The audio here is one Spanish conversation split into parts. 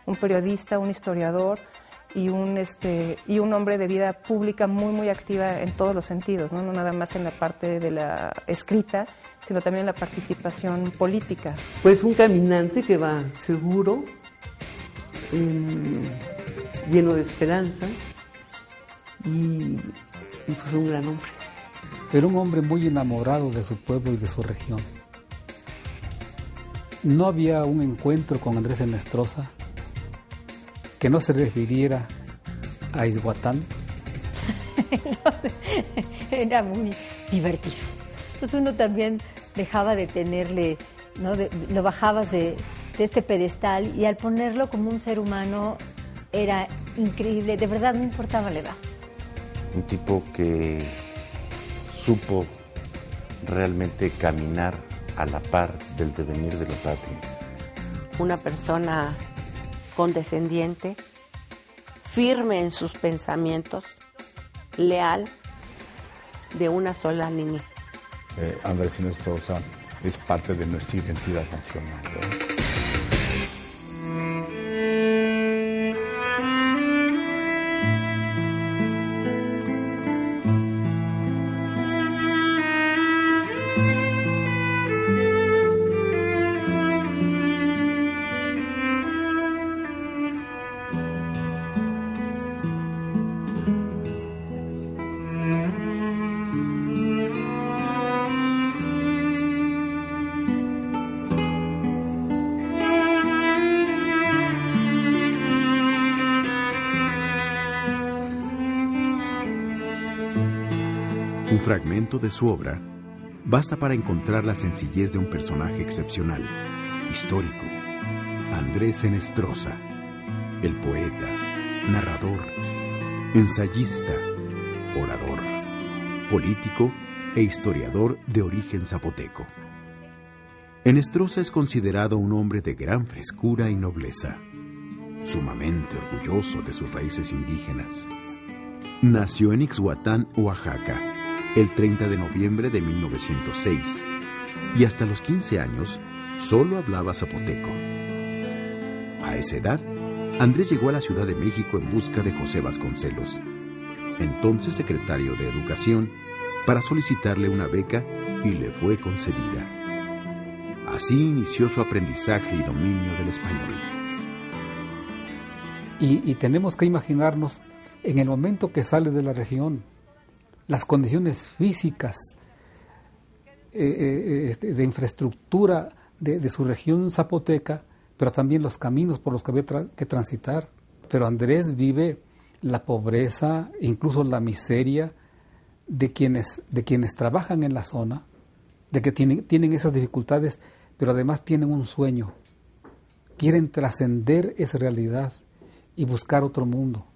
un periodista, un historiador y un hombre de vida pública muy, muy activa en todos los sentidos, ¿no? No nada más en la parte de la escrita, sino también en la participación política. Pues un caminante que va seguro, lleno de esperanza y pues un gran hombre. Pero un hombre muy enamorado de su pueblo y de su región. No había un encuentro con Andrés Ennestrosa que no se refiriera a Izhuatán. Era muy divertido. Entonces uno también dejaba de tenerle, ¿no? Lo bajabas de este pedestal y al ponerlo como un ser humano era increíble, de verdad no importaba la edad. Un tipo que supo realmente caminar a la par del devenir de la patria. Una persona condescendiente, firme en sus pensamientos, leal, de una sola línea. Andrés Ennestrosa es parte de nuestra identidad nacional, ¿no? Un fragmento de su obra basta para encontrar la sencillez de un personaje excepcional, histórico. Andrés Ennestrosa, el poeta, narrador, ensayista, orador, político e historiador de origen zapoteco. Ennestrosa es considerado un hombre de gran frescura y nobleza, sumamente orgulloso de sus raíces indígenas. Nació en Ixhuatán, Oaxaca, el 30 de noviembre de 1906, y hasta los 15 años solo hablaba zapoteco. A esa edad, Andrés llegó a la Ciudad de México en busca de José Vasconcelos, entonces secretario de Educación, para solicitarle una beca y le fue concedida. Así inició su aprendizaje y dominio del español. Y tenemos que imaginarnos en el momento que sale de la región, las condiciones físicas de infraestructura de su región zapoteca, pero también los caminos por los que había que transitar. Pero Andrés vive la pobreza, incluso la miseria de quienes trabajan en la zona, de que tienen esas dificultades, pero además tienen un sueño. Quieren trascender esa realidad y buscar otro mundo.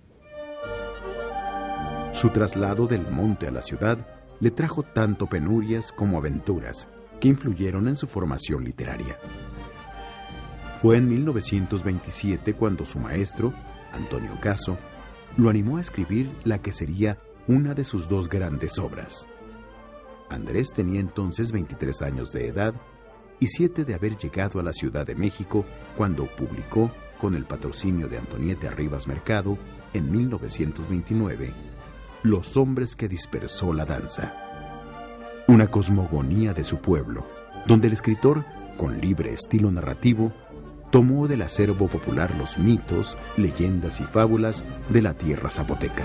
Su traslado del monte a la ciudad le trajo tanto penurias como aventuras que influyeron en su formación literaria. Fue en 1927 cuando su maestro, Antonio Caso, lo animó a escribir la que sería una de sus dos grandes obras. Andrés tenía entonces 23 años de edad y 7 de haber llegado a la Ciudad de México cuando publicó, con el patrocinio de Antonieta Rivas Mercado, en 1929, Los hombres que dispersó la danza. Una cosmogonía de su pueblo, donde el escritor, con libre estilo narrativo, tomó del acervo popular los mitos, leyendas y fábulas de la tierra zapoteca.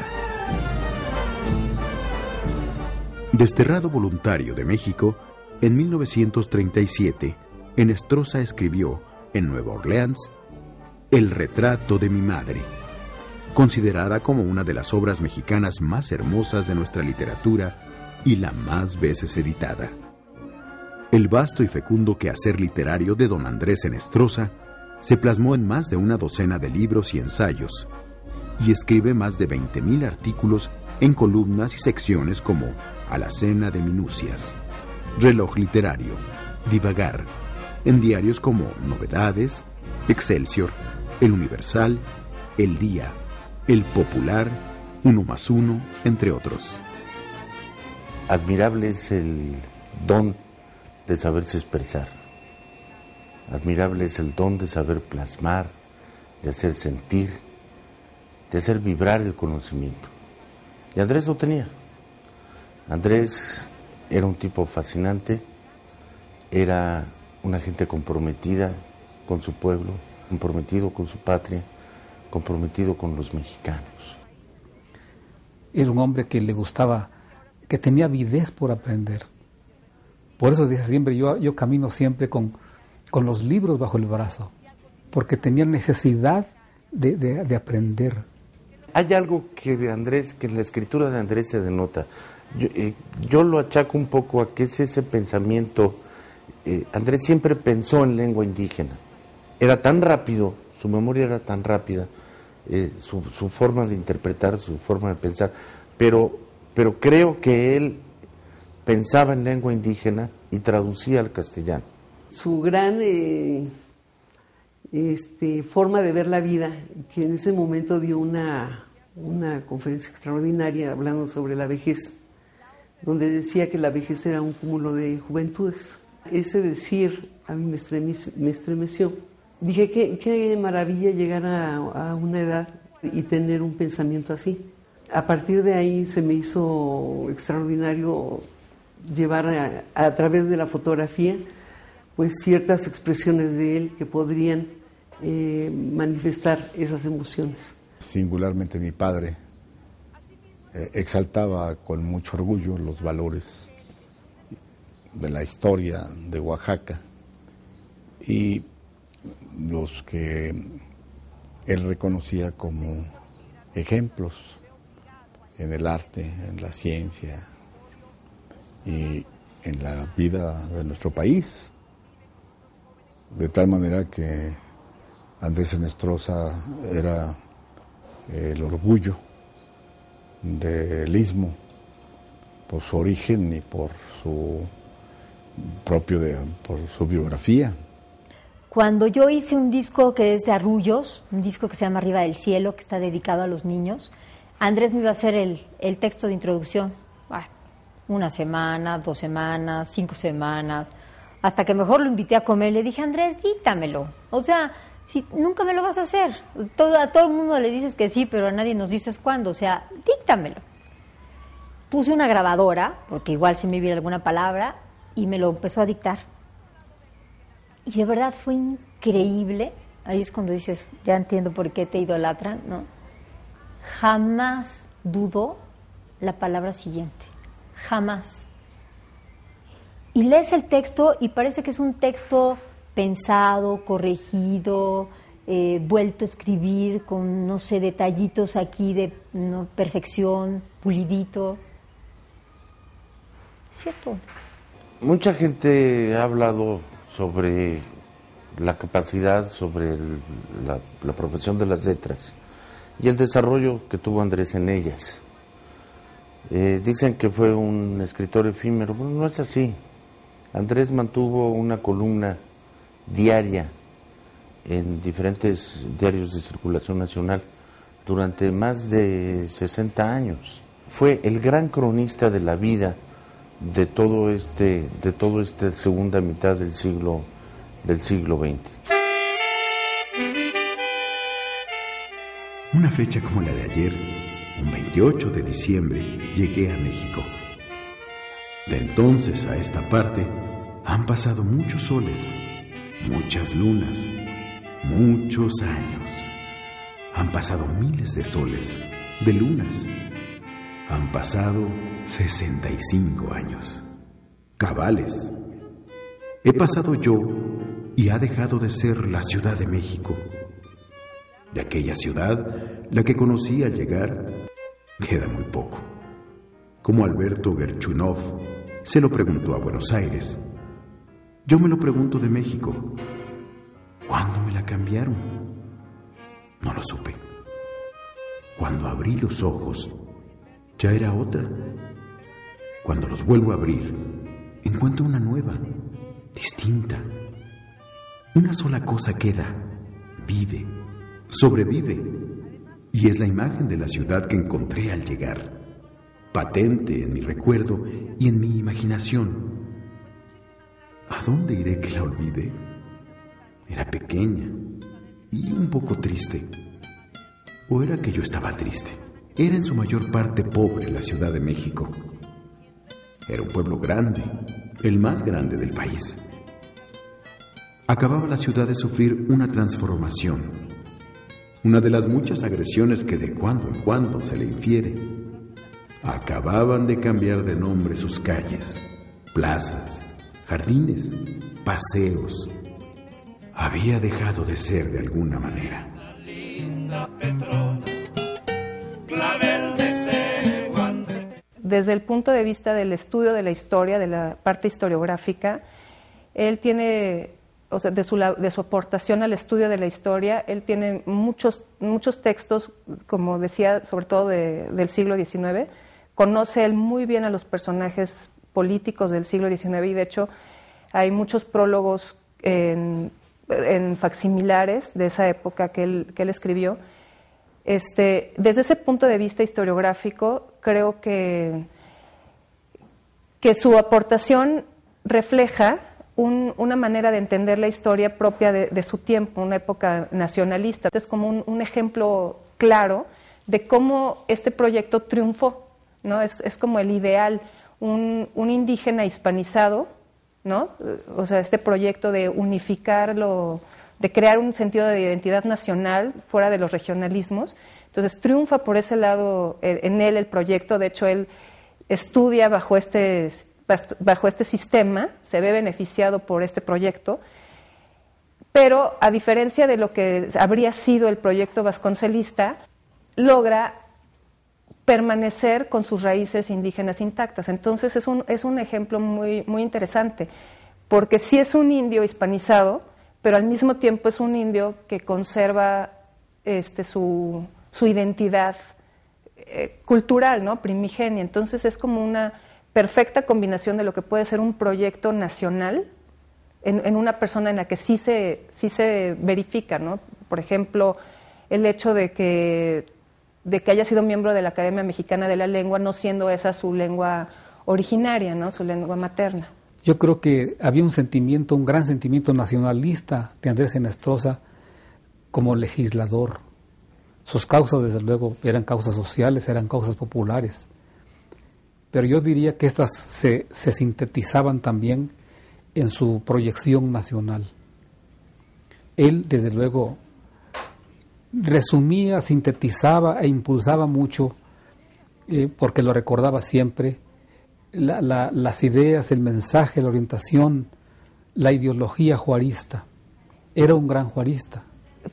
Desterrado voluntario de México, en 1937, Ennestrosa escribió, en Nueva Orleans, El retrato de mi madre, considerada como una de las obras mexicanas más hermosas de nuestra literatura y la más veces editada. El vasto y fecundo quehacer literario de don Andrés Ennestrosa se plasmó en más de una docena de libros y ensayos, y escribe más de 20,000 artículos en columnas y secciones como Alacena de Minucias, Reloj Literario, Divagar, en diarios como Novedades, Excelsior, El Universal, El Día, El Popular, 1+1, entre otros. Admirable es el don de saberse expresar. Admirable es el don de saber plasmar de hacer sentir, de hacer vibrar el conocimiento. Y Andrés lo tenía. Andrés era un tipo fascinante, era una gente comprometida con su pueblo, comprometido con su patria, comprometido con los mexicanos. Era un hombre que le gustaba, que tenía avidez por aprender. Por eso dice siempre, yo camino siempre con los libros bajo el brazo, porque tenía necesidad de aprender. Hay algo que en la escritura de Andrés se denota. Yo lo achaco un poco a que es ese pensamiento. Andrés siempre pensó en lengua indígena. Era tan rápido, su memoria era tan rápida, su forma de interpretar, su forma de pensar, pero creo que él pensaba en lengua indígena y traducía al castellano. Su gran forma de ver la vida, que en ese momento dio una conferencia extraordinaria hablando sobre la vejez, donde decía que la vejez era un cúmulo de juventudes. Ese decir a mí me estremeció. Dije, qué maravilla llegar a una edad y tener un pensamiento así. A partir de ahí se me hizo extraordinario llevar a través de la fotografía pues ciertas expresiones de él que podrían manifestar esas emociones. Singularmente mi padre exaltaba con mucho orgullo los valores de la historia de Oaxaca y los que él reconocía como ejemplos en el arte, en la ciencia y en la vida de nuestro país. De tal manera que Andrés Enestrosa era el orgullo del Istmo por su origen y por su biografía. Cuando yo hice un disco que es de Arrullos, un disco que se llama Arriba del Cielo, que está dedicado a los niños, Andrés me iba a hacer el texto de introducción. Bueno, 1 semana, 2 semanas, 5 semanas, hasta que mejor lo invité a comer. Le dije, Andrés, díctamelo. O sea, si nunca me lo vas a hacer. A todo el mundo le dices que sí, pero a nadie nos dices cuándo. O sea, díctamelo. Puse una grabadora, porque igual si me viera alguna palabra, y me lo empezó a dictar. Y de verdad fue increíble. Ahí es cuando dices, ya entiendo por qué te idolatran, ¿no? Jamás dudó la palabra siguiente. Jamás. Y lees el texto y parece que es un texto pensado, corregido, vuelto a escribir con, no sé, detallitos aquí de perfección, pulidito. ¿Es cierto? Mucha gente ha hablado sobre la capacidad, sobre la profesión de las letras y el desarrollo que tuvo Andrés en ellas. Dicen que fue un escritor efímero. Bueno, no es así. Andrés mantuvo una columna diaria en diferentes diarios de circulación nacional durante más de 60 años. Fue el gran cronista de la vida de todo esta segunda mitad del siglo XX. Una fecha como la de ayer, un 28 de diciembre, llegué a México. De entonces a esta parte han pasado muchos soles, muchas lunas, muchos años. Han pasado miles de soles, de lunas. Han pasado 65 años. Cabales. He pasado yo y ha dejado de ser la Ciudad de México. De aquella ciudad, la que conocí al llegar, queda muy poco. Como Alberto Gerchunov se lo preguntó a Buenos Aires, yo me lo pregunto de México. ¿Cuándo me la cambiaron? No lo supe. Cuando abrí los ojos, ya era otra. Cuando los vuelvo a abrir, encuentro una nueva, distinta. Una sola cosa queda, vive, sobrevive, y es la imagen de la ciudad que encontré al llegar, patente en mi recuerdo y en mi imaginación. ¿A dónde iré que la olvide? Era pequeña, y un poco triste. ¿O era que yo estaba triste? Era en su mayor parte pobre la Ciudad de México. Era un pueblo grande, el más grande del país. Acababa la ciudad de sufrir una transformación, una de las muchas agresiones que de cuando en cuando se le infiere. Acababan de cambiar de nombre sus calles, plazas, jardines, paseos. Había dejado de ser de alguna manera. Desde el punto de vista del estudio de la historia, de la parte historiográfica, él tiene, o sea, de su aportación al estudio de la historia, él tiene muchos textos, como decía, sobre todo del siglo XIX. Conoce él muy bien a los personajes políticos del siglo XIX y, de hecho, hay muchos prólogos en facsimilares de esa época que él escribió. Desde ese punto de vista historiográfico, creo que su aportación refleja una manera de entender la historia propia de su tiempo, una época nacionalista. Es como un ejemplo claro de cómo este proyecto triunfó, ¿no? Es como el ideal, un indígena hispanizado, ¿no? O sea, este proyecto de unificarlo, de crear un sentido de identidad nacional fuera de los regionalismos. Entonces triunfa por ese lado en él el proyecto. De hecho, él estudia bajo este sistema, se ve beneficiado por este proyecto, pero a diferencia de lo que habría sido el proyecto vasconcelista, logra permanecer con sus raíces indígenas intactas. Entonces es un ejemplo muy, muy interesante, porque sí es un indio hispanizado, pero al mismo tiempo es un indio que conserva su identidad cultural, ¿no? Primigenia. Entonces es como una perfecta combinación de lo que puede ser un proyecto nacional en una persona en la que sí se verifica, ¿no? Por ejemplo, el hecho de que haya sido miembro de la Academia Mexicana de la Lengua, no siendo esa su lengua originaria, ¿no? Su lengua materna. Yo creo que había un gran sentimiento nacionalista de Andrés Ennestrosa como legislador. Sus causas, desde luego, eran causas sociales, eran causas populares. Pero yo diría que estas se sintetizaban también en su proyección nacional. Él, desde luego, resumía, sintetizaba e impulsaba mucho, porque lo recordaba siempre, las ideas, el mensaje, la orientación, la ideología juarista. Era un gran juarista.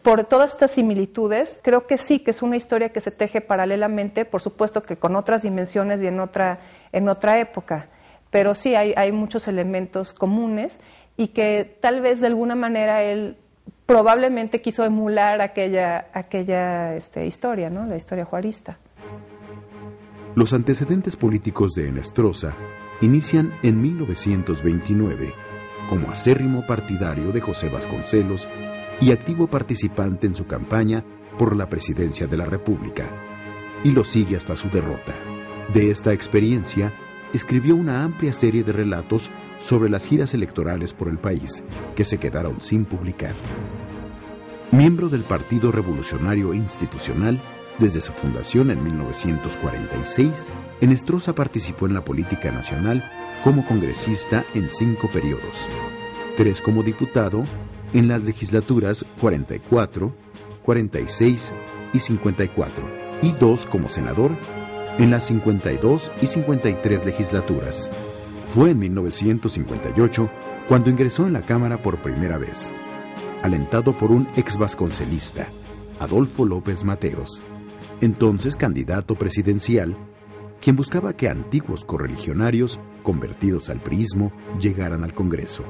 Por todas estas similitudes, creo que sí, que es una historia que se teje paralelamente, por supuesto que con otras dimensiones y en otra época, pero sí hay muchos elementos comunes y que tal vez de alguna manera él probablemente quiso emular aquella historia, ¿no? La historia juarista. Los antecedentes políticos de Ennestrosa inician en 1929 como acérrimo partidario de José Vasconcelos y activo participante en su campaña por la presidencia de la República, y lo sigue hasta su derrota. De esta experiencia, escribió una amplia serie de relatos sobre las giras electorales por el país, que se quedaron sin publicar. Miembro del Partido Revolucionario Institucional, desde su fundación en 1946, Ennestrosa participó en la política nacional como congresista en 5 periodos, 3 como diputado en las legislaturas 44, 46 y 54, y 2 como senador en las 52 y 53 legislaturas. Fue en 1958 cuando ingresó en la Cámara por primera vez, alentado por un ex vasconcelista, Adolfo López Mateos, entonces candidato presidencial, quien buscaba que antiguos correligionarios convertidos al priismo llegaran al Congreso.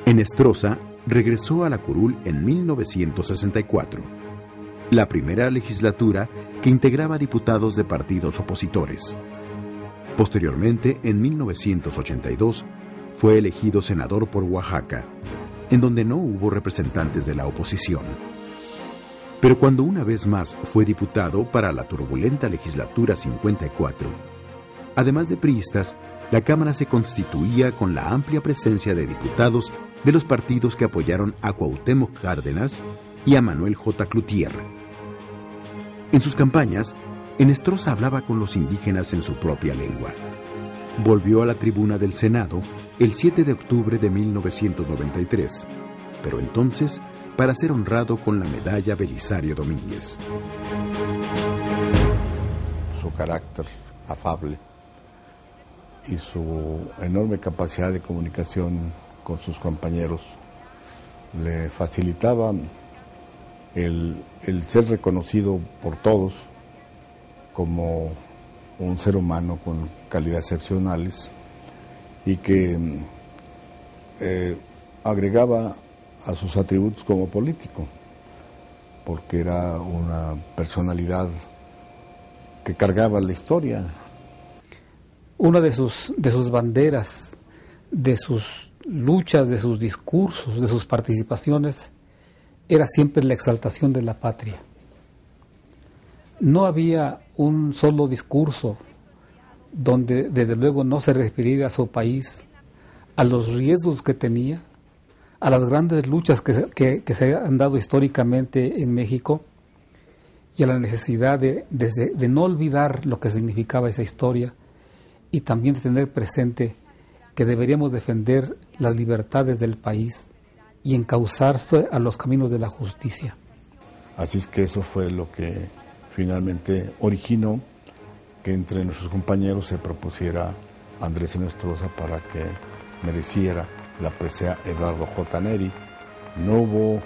Ennestrosa regresó a la curul en 1964, la primera legislatura que integraba diputados de partidos opositores. Posteriormente, en 1982, fue elegido senador por Oaxaca, en donde no hubo representantes de la oposición. Pero cuando una vez más fue diputado para la turbulenta legislatura 54, además de priistas, la Cámara se constituía con la amplia presencia de diputados de los partidos que apoyaron a Cuauhtémoc Cárdenas y a Manuel J. Cloutier. En sus campañas, Ennestrosa hablaba con los indígenas en su propia lengua. Volvió a la tribuna del Senado el 7 de octubre de 1993, pero entonces para ser honrado con la medalla Belisario Domínguez. Su carácter afable y su enorme capacidad de comunicación con sus compañeros le facilitaba el ser reconocido por todos como un ser humano con calidades excepcionales y que agregaba a sus atributos como político, porque era una personalidad que cargaba la historia. Una de sus banderas, de sus luchas, de sus discursos, de sus participaciones, era siempre la exaltación de la patria. No había un solo discurso donde desde luego no se refiriera a su país, a los riesgos que tenía, a las grandes luchas que se han dado históricamente en México y a la necesidad de no olvidar lo que significaba esa historia y también de tener presente que deberíamos defender las libertades del país y encauzarse a los caminos de la justicia. Así es que eso fue lo que finalmente originó que entre nuestros compañeros se propusiera a Andrés Ennestrosa para que mereciera la presea Eduardo J. Neri. No hubo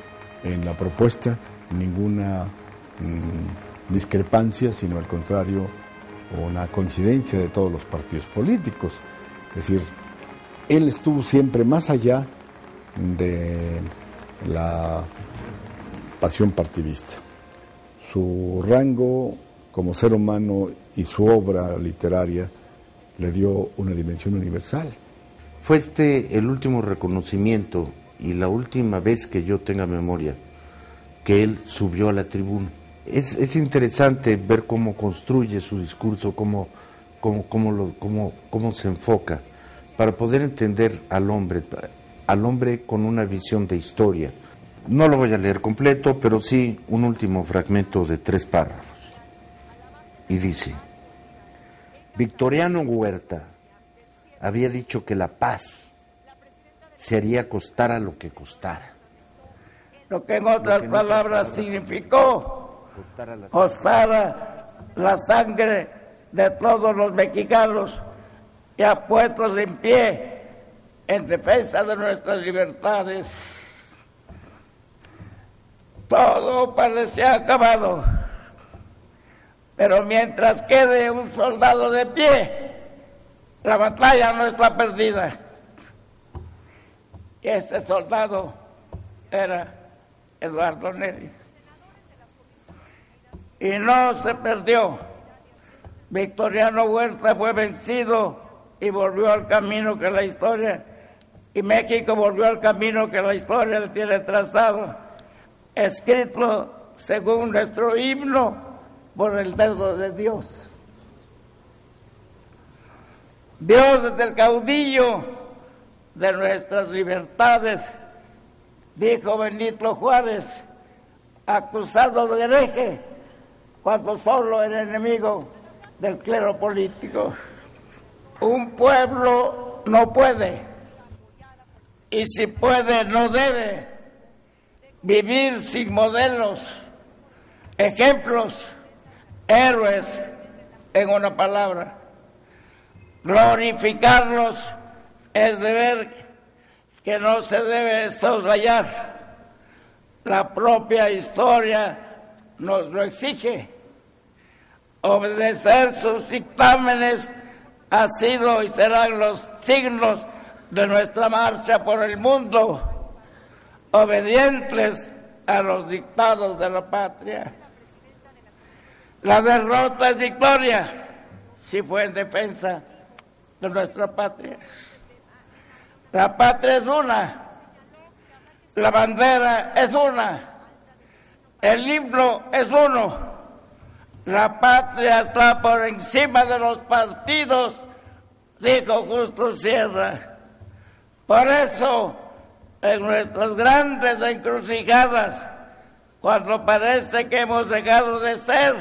en la propuesta ninguna discrepancia, sino al contrario, una coincidencia de todos los partidos políticos. Es decir, él estuvo siempre más allá de la pasión partidista. Su rango como ser humano y su obra literaria le dio una dimensión universal. Fue el último reconocimiento y la última vez que yo tenga memoria que él subió a la tribuna. Es interesante ver cómo construye su discurso, cómo se enfoca, para poder entender al hombre con una visión de historia. No lo voy a leer completo, pero sí un último fragmento de 3 párrafos. Y dice: Victoriano Huerta había dicho que la paz se haría costara lo que costara. Lo que en otras palabras significó costara la sangre de todos los mexicanos ya puestos en pie en defensa de nuestras libertades. Todo parecía acabado, pero mientras quede un soldado de pie, la batalla no está perdida. Y este soldado era Eduardo Neri. Y no se perdió. Victoriano Huerta fue vencido y volvió al camino que la historia, y México volvió al camino que la historia le tiene trazado, escrito según nuestro himno por el dedo de Dios. Dios es el caudillo de nuestras libertades, dijo Benito Juárez, acusado de hereje cuando solo era enemigo del clero político. Un pueblo no puede, y si puede no debe, vivir sin modelos, ejemplos, héroes, en una palabra. Glorificarlos es deber que no se debe soslayar. La propia historia nos lo exige. Obedecer sus dictámenes ha sido y serán los signos de nuestra marcha por el mundo, obedientes a los dictados de la patria. La derrota es victoria si fue en defensa de nuestra patria. La patria es una, la bandera es una, el himno es uno. La patria está por encima de los partidos, dijo Justo Sierra. Por eso, en nuestras grandes encrucijadas, cuando parece que hemos dejado de ser,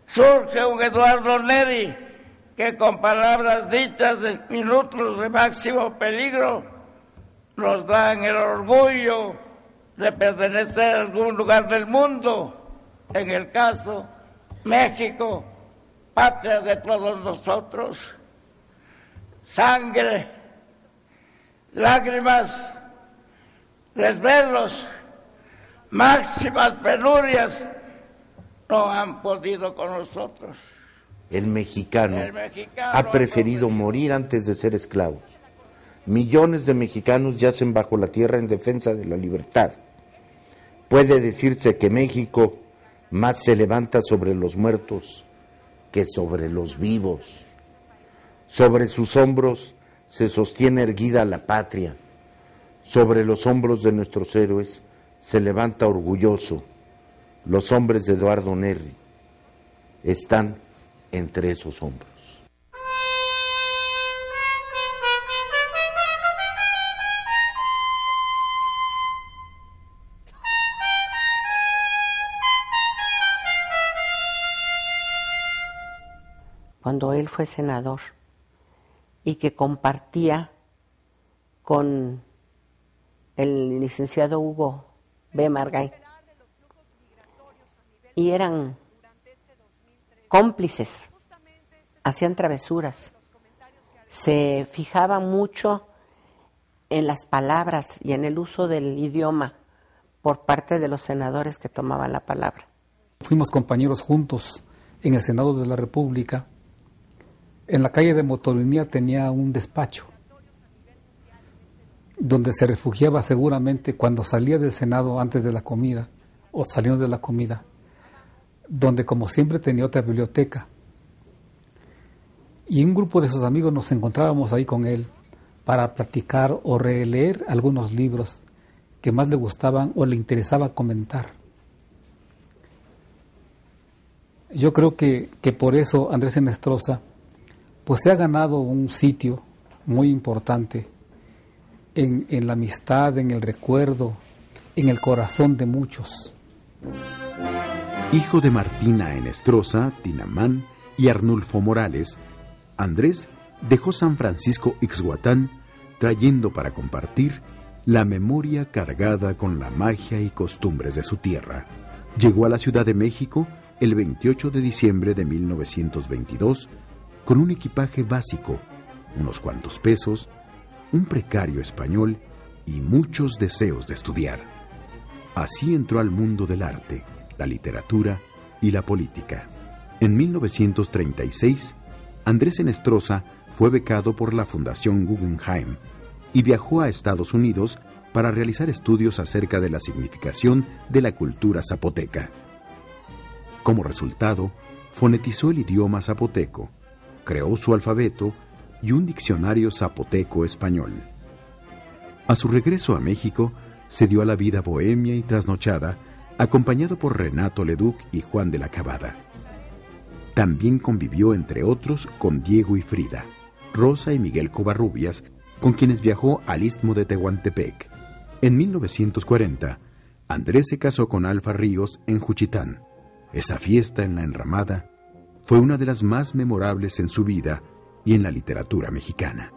surge un Eduardo Neri que con palabras dichas en minutos de máximo peligro nos dan el orgullo de pertenecer a algún lugar del mundo, en el caso México, patria de todos nosotros. Sangre, lágrimas, desvelos, máximas penurias no han podido con nosotros. El mexicano ha preferido morir antes de ser esclavo. Millones de mexicanos yacen bajo la tierra en defensa de la libertad. Puede decirse que México más se levanta sobre los muertos que sobre los vivos. Sobre sus hombros se sostiene erguida la patria. Sobre los hombros de nuestros héroes se levanta orgulloso. Los hombres de Eduardo Neri están entre esos hombros. Cuando él fue senador y que compartía con el licenciado Hugo B. Margay, y eran cómplices, hacían travesuras, se fijaba mucho en las palabras y en el uso del idioma por parte de los senadores que tomaban la palabra. Fuimos compañeros juntos en el Senado de la República. En la calle de Motolinía tenía un despacho donde se refugiaba seguramente cuando salía del Senado antes de la comida o saliendo de la comida, donde como siempre tenía otra biblioteca. Y un grupo de sus amigos nos encontrábamos ahí con él para platicar o releer algunos libros que más le gustaban o le interesaba comentar. Yo creo que por eso Andrés Ennestrosa pues se ha ganado un sitio muy importante en la amistad, en el recuerdo, en el corazón de muchos. Hijo de Martina Ennestrosa, Tinamán y Arnulfo Morales, Andrés dejó San Francisco Ixhuatán trayendo para compartir la memoria cargada con la magia y costumbres de su tierra. Llegó a la Ciudad de México el 28 de diciembre de 1922 con un equipaje básico, unos cuantos pesos, un precario español y muchos deseos de estudiar. Así entró al mundo del arte, la literatura y la política. En 1936, Andrés Ennestrosa fue becado por la Fundación Guggenheim y viajó a Estados Unidos para realizar estudios acerca de la significación de la cultura zapoteca. Como resultado, fonetizó el idioma zapoteco, creó su alfabeto y un diccionario zapoteco-español. A su regreso a México, se dio a la vida bohemia y trasnochada, acompañado por Renato Leduc y Juan de la Cabada. También convivió, entre otros, con Diego y Frida, Rosa y Miguel Covarrubias, con quienes viajó al Istmo de Tehuantepec. En 1940, Andrés se casó con Alfa Ríos en Juchitán. Esa fiesta en la enramada fue una de las más memorables en su vida y en la literatura mexicana.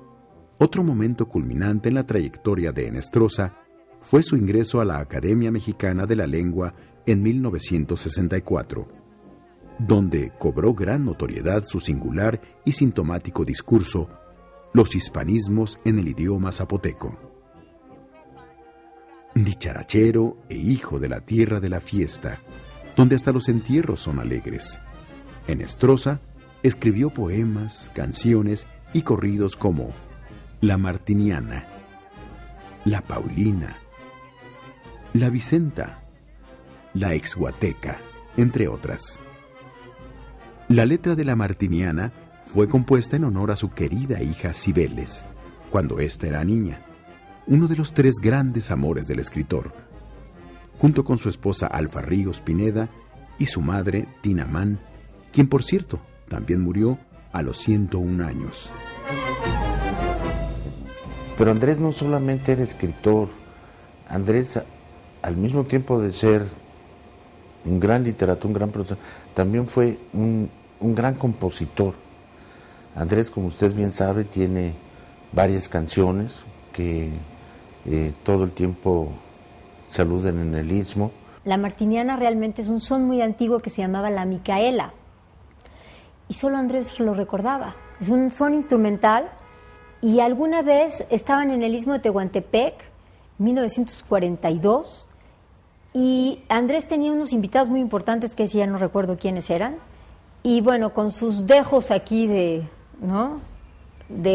Otro momento culminante en la trayectoria de Ennestrosa fue su ingreso a la Academia Mexicana de la Lengua en 1964, donde cobró gran notoriedad su singular y sintomático discurso, Los hispanismos en el idioma zapoteco. Dicharachero e hijo de la tierra de la fiesta, donde hasta los entierros son alegres, Ennestrosa escribió poemas, canciones y corridos como La Martiniana, La Paulina, La Vicenta, La Exhuateca, entre otras. La letra de La Martiniana fue compuesta en honor a su querida hija Cibeles, cuando ésta era niña, uno de los 3 grandes amores del escritor, junto con su esposa Alfa Ríos Pineda y su madre Tinamán, quien por cierto también murió a los 101 años. Pero Andrés no solamente era escritor, Andrés, al mismo tiempo de ser un gran literato, un gran profesor, también fue un gran compositor. Andrés, como usted bien sabe, tiene varias canciones que todo el tiempo se aluden en el istmo. La martiniana realmente es un son muy antiguo que se llamaba la Micaela, y solo Andrés lo recordaba. Es un son instrumental, y alguna vez estaban en el istmo de Tehuantepec, 1942, y Andrés tenía unos invitados muy importantes que ya no recuerdo quiénes eran, y bueno, con sus dejos aquí de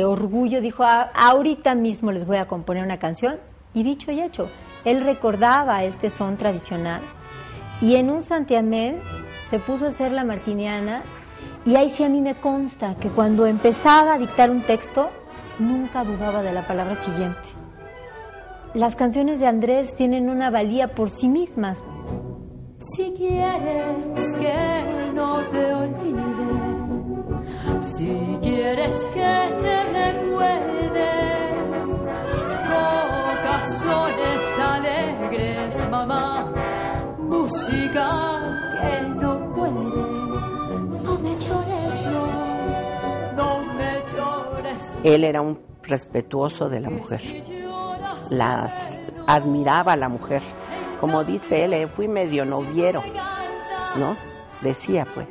orgullo, dijo, ahorita mismo les voy a componer una canción, y dicho y hecho, él recordaba este son tradicional, y en un santiamén se puso a hacer la martiniana, y ahí sí a mí me consta que cuando empezaba a dictar un texto, nunca dudaba de la palabra siguiente. Las canciones de Andrés tienen una valía por sí mismas. Si quieres que no te olvide, si quieres que te recuerde, ocasiones alegres, mamá, música que no puede, no me llores, no me llores. Él era un respetuoso de la mujer, las admiraba a la mujer. Como dice él, fui medio noviero, ¿no? Decía, pues.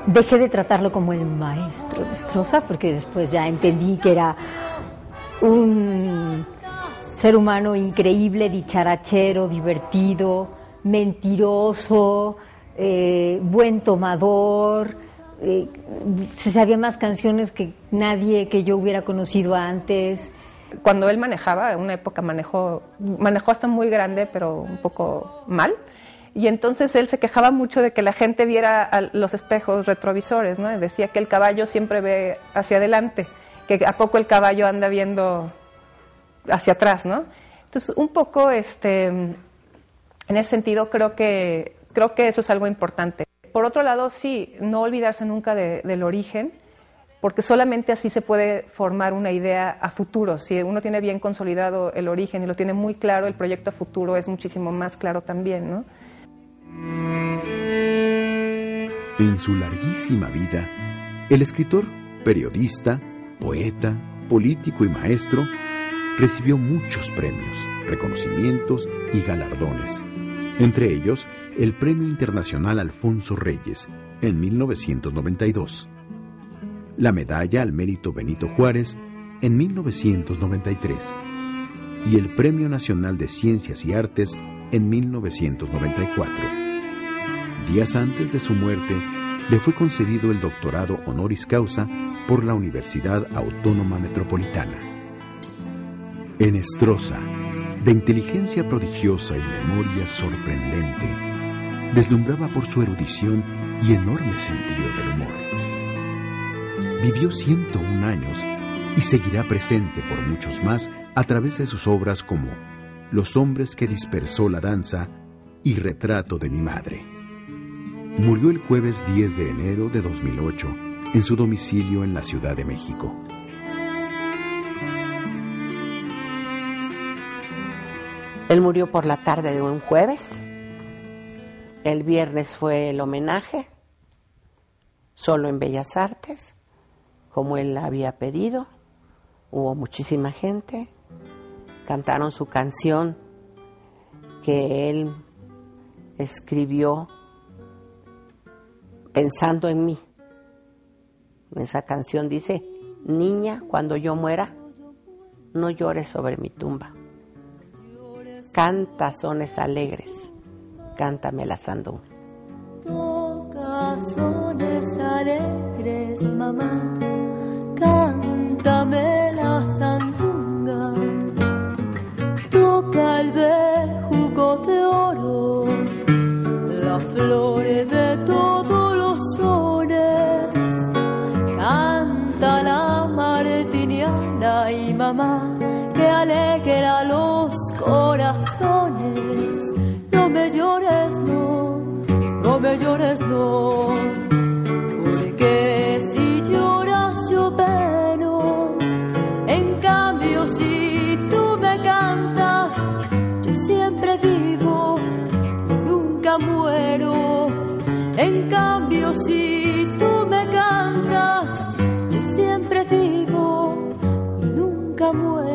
Dejé de tratarlo como el maestro de Strazza, porque después ya entendí que era un ser humano increíble, dicharachero, divertido, mentiroso, buen tomador. Se sabía más canciones que nadie que yo hubiera conocido antes. Cuando él manejaba, en una época manejó hasta muy grande, pero un poco mal, y entonces él se quejaba mucho de que la gente viera los espejos retrovisores, ¿no? Decía que el caballo siempre ve hacia adelante, que a poco el caballo anda viendo hacia atrás, ¿no? Entonces, un poco, en ese sentido, creo que eso es algo importante. Por otro lado, sí, no olvidarse nunca del origen, porque solamente así se puede formar una idea a futuro. Si uno tiene bien consolidado el origen y lo tiene muy claro, el proyecto a futuro es muchísimo más claro también, ¿no? En su larguísima vida, el escritor, periodista, poeta, político y maestro recibió muchos premios, reconocimientos y galardones. Entre ellos, el Premio Internacional Alfonso Reyes, en 1992. La Medalla al Mérito Benito Juárez en 1993 y el Premio Nacional de Ciencias y Artes en 1994. Días antes de su muerte, le fue concedido el doctorado honoris causa por la Universidad Autónoma Metropolitana. En Strazza, de inteligencia prodigiosa y memoria sorprendente, deslumbraba por su erudición y enorme sentido del humor. Vivió 101 años y seguirá presente por muchos más a través de sus obras como Los hombres que dispersó la danza y Retrato de mi madre. Murió el jueves 10 de enero de 2008 en su domicilio en la Ciudad de México. Él murió por la tarde de un jueves. El viernes fue el homenaje, solo en Bellas Artes, como él había pedido. Hubo muchísima gente, cantaron su canción que él escribió pensando en mí. Esa canción dice: niña, cuando yo muera, no llores sobre mi tumba. Canta sones alegres, cántame la sandunga. Toca sones alegres, mamá, cántame la sandunga. Toca el bejuco de oro, la flor de todos los sones. Canta la martiniana y mamá, que alegra los corazones. No me llores, no me llores, no, porque si lloras yo peno. En cambio, si tú me cantas, yo siempre vivo, nunca muero. En cambio, si tú me cantas, yo siempre vivo y nunca muero.